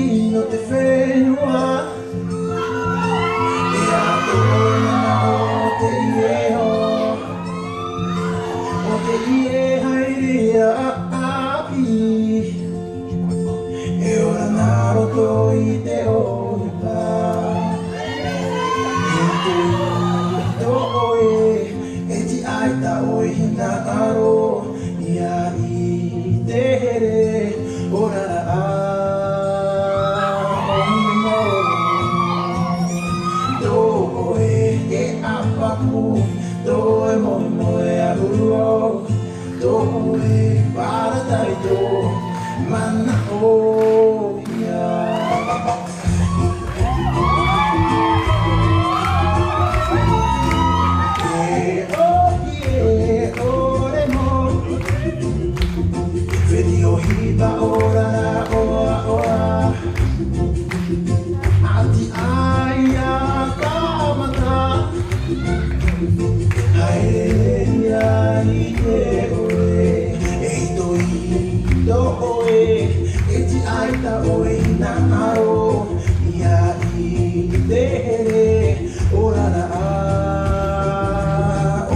y no te whenua e a te oina o te ieho o te ie hairia api e ora nā roto i te oipa e te ito oe e ti aita oi hina aro ia i te here ora a onimo do oe e apaku do e momo e ahuo do oe para tai do mana o ia Hiba ora oa oa Ati aia kamata Haerea i te oe E hito i to oe E ti aita oe na aro Ia i te here ora na a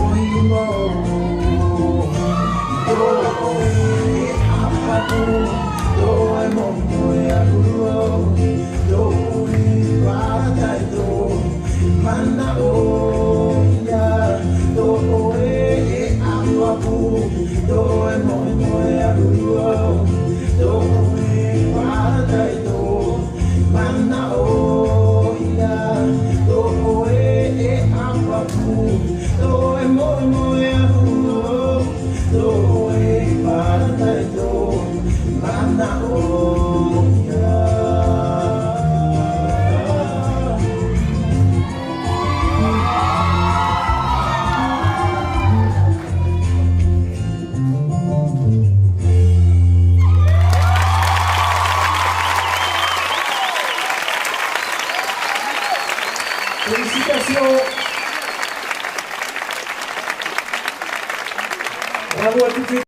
Oimo Do oe do e momo e ahuo do e wātai do mana o ia do e apapu do e momo e ahuo do e wātai do mana o ia do e apapu do e momo e ahuo do e wātai do mana o ia Félicitations. Bravo à toutes les